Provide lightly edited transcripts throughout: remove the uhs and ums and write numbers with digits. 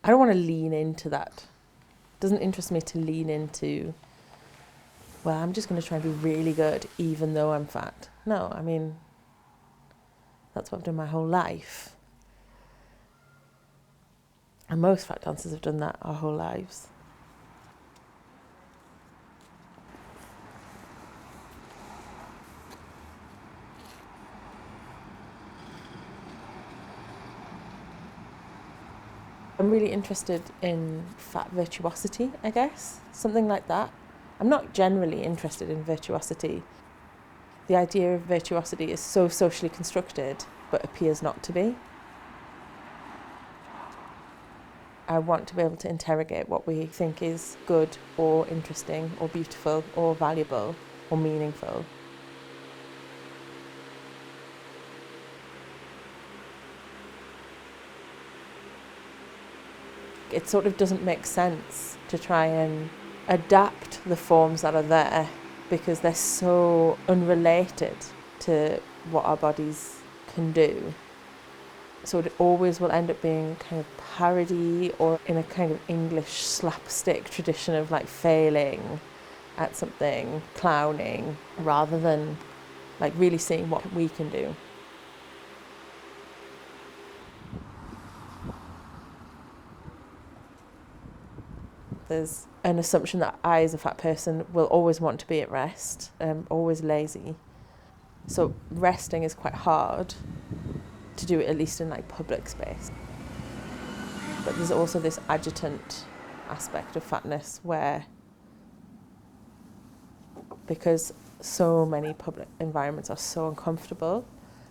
I don't want to lean into that. It doesn't interest me to lean into, well, I'm just going to try and be really good even though I'm fat. No, I mean, that's what I've done my whole life. And most fat dancers have done that our whole lives. I'm really interested in fat virtuosity, I guess, something like that. I'm not generally interested in virtuosity. The idea of virtuosity is so socially constructed, but appears not to be. I want to be able to interrogate what we think is good or interesting or beautiful or valuable or meaningful. It sort of doesn't make sense to try and adapt the forms that are there because they're so unrelated to what our bodies can do. So it always will end up being kind of parody or in a kind of English slapstick tradition of like failing at something, clowning, rather than like really seeing what we can do. There's an assumption that I, as a fat person, will always want to be at rest, always lazy. So resting is quite hard to do, at least in like public space. But there's also this adjutant aspect of fatness where, because so many public environments are so uncomfortable,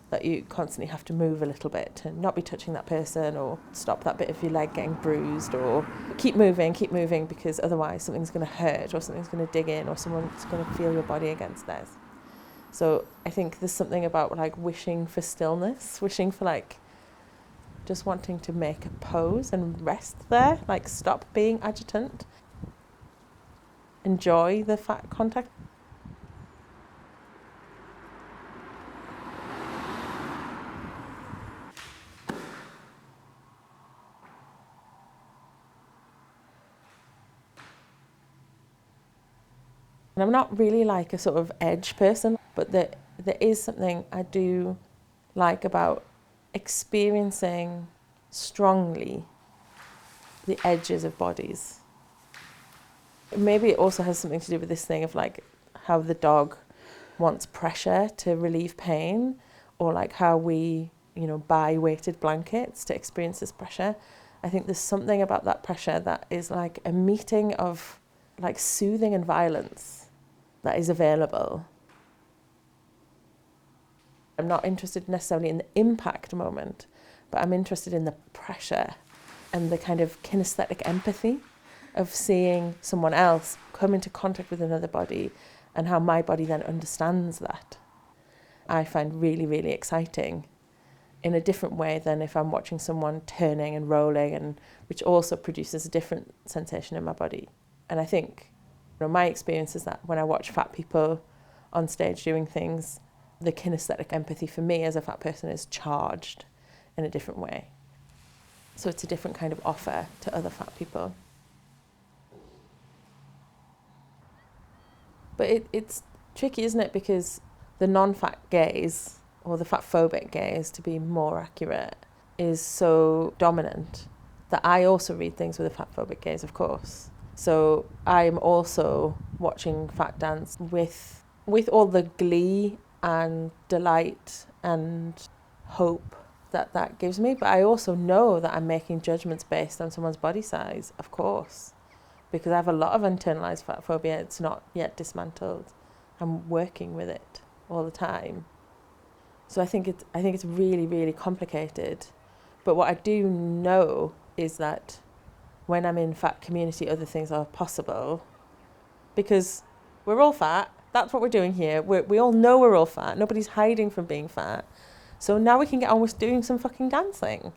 that you constantly have to move a little bit to not be touching that person or stop that bit of your leg getting bruised, or keep moving because otherwise something's going to hurt or something's going to dig in or someone's going to feel your body against theirs. So I think there's something about like wishing for stillness, wishing for like just wanting to make a pose and rest there, like stop being adjutant, enjoy the fat contact. And I'm not really like a sort of edge person, but there is something I do like about experiencing strongly the edges of bodies. Maybe it also has something to do with this thing of like how the dog wants pressure to relieve pain, or like how we, buy weighted blankets to experience this pressure. I think there's something about that pressure that is like a meeting of like soothing and violence that is available. I'm not interested necessarily in the impact moment, but I'm interested in the pressure and the kind of kinesthetic empathy of seeing someone else come into contact with another body and how my body then understands that. I find really, really exciting in a different way than if I'm watching someone turning and rolling, and which also produces a different sensation in my body. And I think my experience is that when I watch fat people on stage doing things, the kinesthetic empathy for me as a fat person is charged in a different way. So it's a different kind of offer to other fat people. But it's tricky, isn't it? Because the non-fat gaze, or the fat-phobic gaze, to be more accurate, is so dominant that I also read things with a fat-phobic gaze, of course. So I'm also watching fat dance with all the glee and delight and hope that gives me. But I also know that I'm making judgments based on someone's body size, of course, because I have a lot of internalized fat phobia. It's not yet dismantled. I'm working with it all the time. So I think it's really, really complicated. But what I do know is that when I'm in fat community, other things are possible, because we're all fat. That's what we're doing here. We all know we're all fat. Nobody's hiding from being fat. So now we can get on with doing some fucking dancing.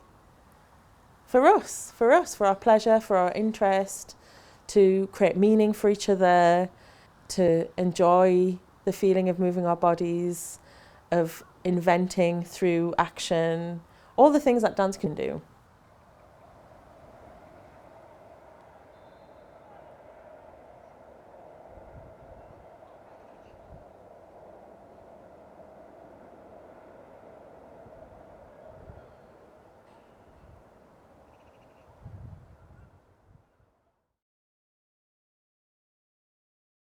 For us, for our pleasure, for our interest, to create meaning for each other, to enjoy the feeling of moving our bodies, of inventing through action, all the things that dance can do.